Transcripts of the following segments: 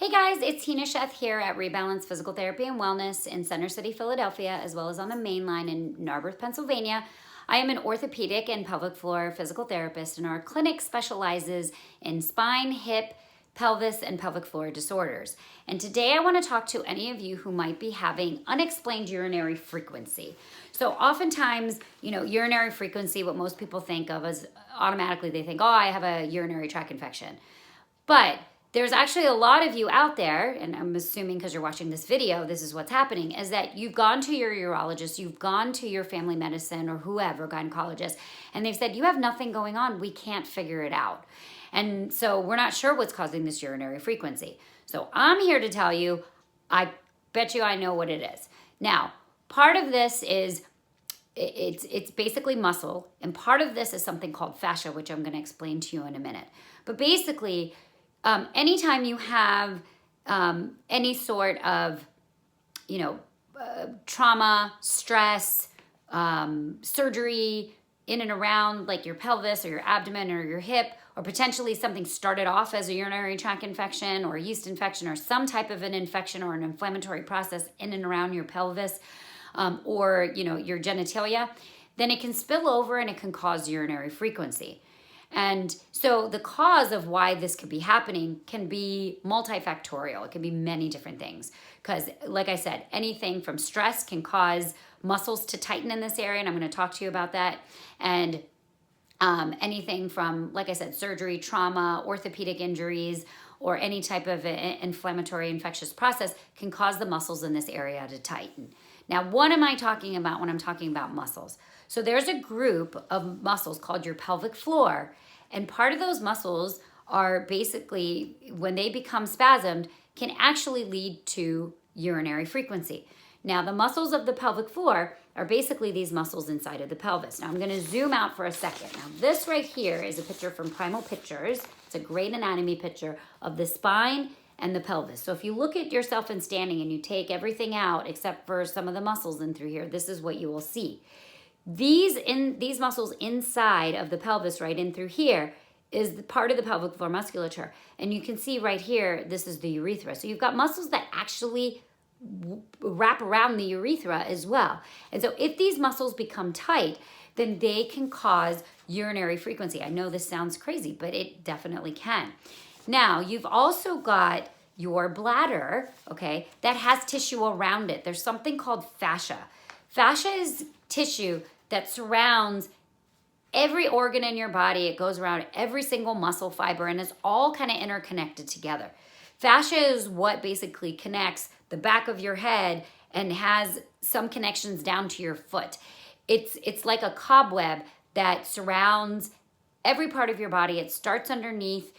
Hey guys, it's HINA here at Rebalance Physical Therapy and Wellness in Center City, Philadelphia, as well as on the main line in Narberth, Pennsylvania. I am an orthopedic and pelvic floor physical therapist, and our clinic specializes in spine, hip, pelvis, and pelvic floor disorders. And today I want to talk to any of you who might be having unexplained urinary frequency. So oftentimes, urinary frequency, what most people think of is automatically they think, oh, I have a urinary tract infection. But there's actually a lot of you out there, and I'm assuming because you're watching this video, this is what's happening, is that you've gone to your urologist, you've gone to your family medicine or whoever, gynecologist, and they've said, you have nothing going on, we can't figure it out. And so we're not sure what's causing this urinary frequency. So I'm here to tell you, I bet you I know what it is. Now, part of this is, it's basically muscle, and part of this is something called fascia, which I'm gonna explain to you in a minute. But basically, anytime you have any sort of, trauma, stress, surgery in and around like your pelvis or your abdomen or your hip, or potentially something started off as a urinary tract infection or a yeast infection or some type of an infection or an inflammatory process in and around your pelvis or your genitalia, then it can spill over and it can cause urinary frequency. And so the cause of why this could be happening can be multifactorial. It can be many different things. Because like I said, anything from stress can cause muscles to tighten in this area, and I'm going to talk to you about that. And anything from, like I said, surgery, trauma, orthopedic injuries, or any type of inflammatory infectious process can cause the muscles in this area to tighten. Now, what am I talking about when I'm talking about muscles? So there's a group of muscles called your pelvic floor, and part of those muscles are basically, when they become spasmed, can actually lead to urinary frequency. Now, the muscles of the pelvic floor are basically these muscles inside of the pelvis. Now, I'm going to zoom out for a second. Now, this right here is a picture from Primal Pictures. It's a great anatomy picture of the spine and the pelvis. So if you look at yourself in standing and you take everything out except for some of the muscles in through here, this is what you will see. These muscles inside of the pelvis, right in through here, is the part of the pelvic floor musculature. And you can see right here, this is the urethra. So you've got muscles that actually wrap around the urethra as well. And so if these muscles become tight, then they can cause urinary frequency. I know this sounds crazy, but it definitely can. Now, you've also got your bladder, okay, that has tissue around it. There's something called fascia. Fascia is tissue that surrounds every organ in your body. It goes around every single muscle fiber, and it's all kind of interconnected together. Fascia is what basically connects the back of your head and has some connections down to your foot. It's like a cobweb that surrounds every part of your body. It starts underneath,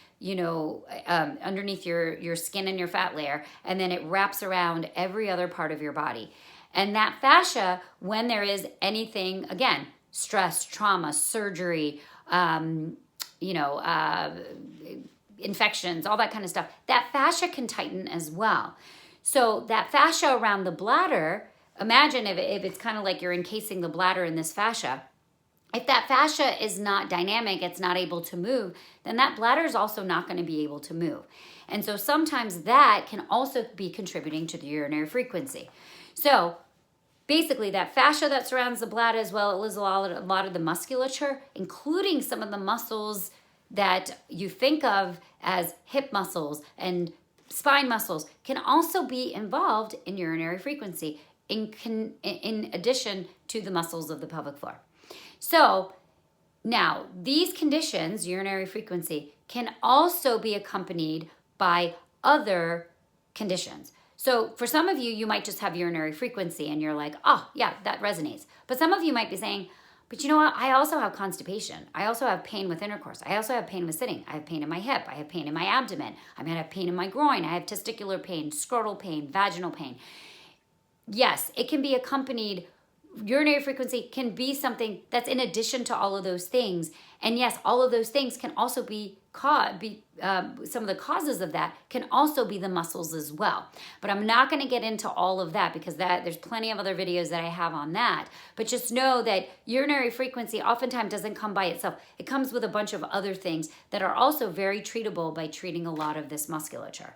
underneath your skin and your fat layer, and then it wraps around every other part of your body. And that fascia, when there is anything, again, stress, trauma, surgery, infections, all that kind of stuff, that fascia can tighten as well. So that fascia around the bladder, imagine if it's kind of like you're encasing the bladder in this fascia. If that fascia is not dynamic, it's not able to move, then that bladder is also not going to be able to move. And so sometimes that can also be contributing to the urinary frequency. So basically that fascia that surrounds the bladder as well as a lot of the musculature, including some of the muscles that you think of as hip muscles and spine muscles, can also be involved in urinary frequency in addition to the muscles of the pelvic floor. So now these conditions, urinary frequency, can also be accompanied by other conditions. So for some of you, you might just have urinary frequency and you're like, oh yeah, that resonates. But some of you might be saying, but you know what? I also have constipation. I also have pain with intercourse. I also have pain with sitting. I have pain in my hip. I have pain in my abdomen. I might have pain in my groin. I have testicular pain, scrotal pain, vaginal pain. Yes, it can be accompanied. Urinary frequency can be something that's in addition to all of those things. And yes, all of those things can also be some of the causes of that can also be the muscles as well. But I'm not going to get into all of that because there's plenty of other videos that I have on that. But just know that urinary frequency oftentimes doesn't come by itself. It comes with a bunch of other things that are also very treatable by treating a lot of this musculature.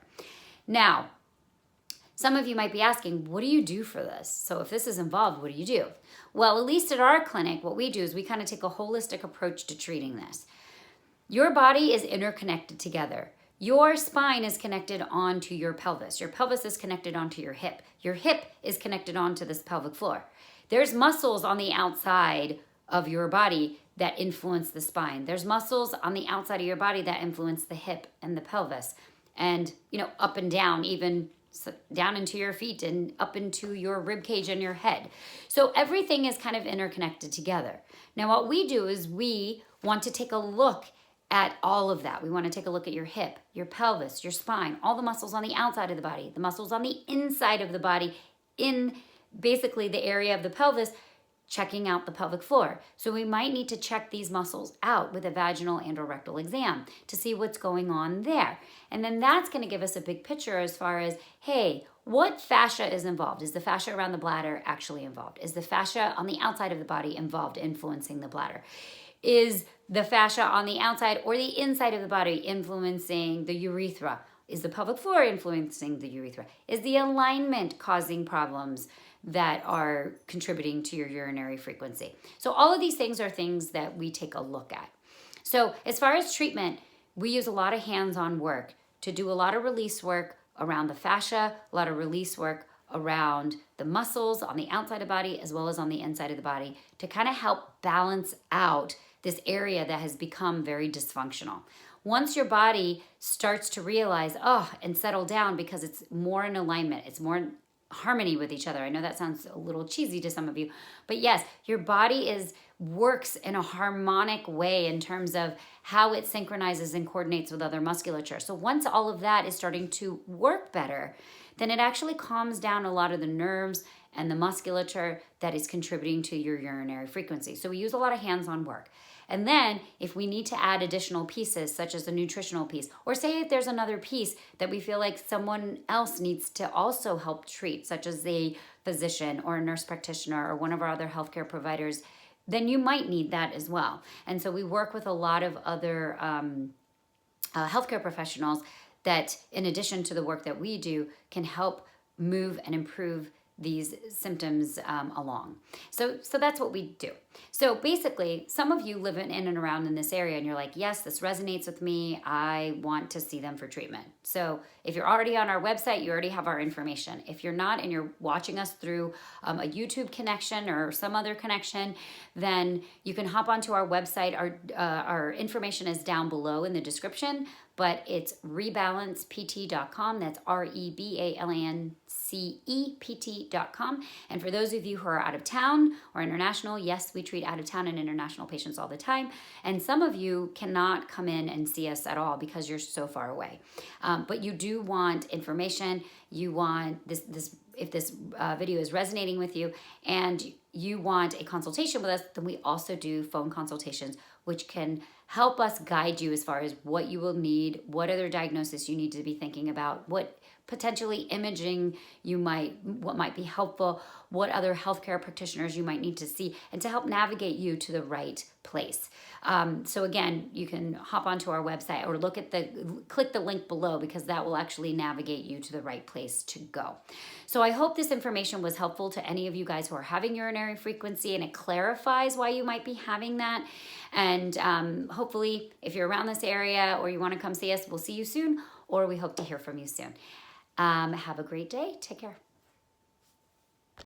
Now, some of you might be asking, what do you do for this? So if this is involved, what do you do? Well, at least at our clinic, what we do is we kind of take a holistic approach to treating this. Your body is interconnected together. Your spine is connected onto your pelvis. Your pelvis is connected onto your hip. Your hip is connected onto this pelvic floor. There's muscles on the outside of your body that influence the spine. There's muscles on the outside of your body that influence the hip and the pelvis. And, up and down, even down into your feet and up into your rib cage and your head. So everything is kind of interconnected together. Now, what we do is we want to take a look at all of that. We want to take a look at your hip, your pelvis, your spine, all the muscles on the outside of the body, the muscles on the inside of the body, in basically the area of the pelvis, checking out the pelvic floor. So we might need to check these muscles out with a vaginal and or rectal exam to see what's going on there. And then that's going to give us a big picture as far as, hey, what fascia is involved? Is the fascia around the bladder actually involved? Is the fascia on the outside of the body involved, influencing the bladder? Is the fascia on the outside or the inside of the body influencing the urethra? Is the pelvic floor influencing the urethra? Is the alignment causing problems that are contributing to your urinary frequency? So all of these things are things that we take a look at. So as far as treatment, we use a lot of hands-on work to do a lot of release work around the fascia, a lot of release work around the muscles on the outside of the body as well as on the inside of the body to kind of help balance out this area that has become very dysfunctional. Once your body starts to realize, and settle down because it's more in alignment, it's more in harmony with each other. I know that sounds a little cheesy to some of you, but yes, your body works in a harmonic way in terms of how it synchronizes and coordinates with other musculature. So once all of that is starting to work better, then it actually calms down a lot of the nerves and the musculature that is contributing to your urinary frequency. So we use a lot of hands-on work. And then if we need to add additional pieces, such as a nutritional piece, or say if there's another piece that we feel like someone else needs to also help treat, such as a physician or a nurse practitioner or one of our other healthcare providers, then you might need that as well. And so we work with a lot of other healthcare professionals that, in addition to the work that we do, can help move and improve these symptoms along. So that's what we do. So basically, some of you live in and around in this area and you're like, yes, this resonates with me. I want to see them for treatment. So if you're already on our website, you already have our information. If you're not and you're watching us through a YouTube connection or some other connection, then you can hop onto our website. Our information is down below in the description, but it's rebalancept.com. That's REBALANCEPT.com. And for those of you who are out of town or international, yes, we treat out of town and international patients all the time. And some of you cannot come in and see us at all because you're so far away. But you do want information. You want this if this video is resonating with you and you want a consultation with us, then we also do phone consultations, which can help us guide you as far as what you will need, what other diagnosis you need to be thinking about, what potentially imaging what might be helpful, what other healthcare practitioners you might need to see, and to help navigate you to the right place. So again, you can hop onto our website or click the link below because that will actually navigate you to the right place to go. So I hope this information was helpful to any of you guys who are having urinary frequency, and it clarifies why you might be having that. And hopefully, if you're around this area or you want to come see us, we'll see you soon, or we hope to hear from you soon. Have a great day. Take care.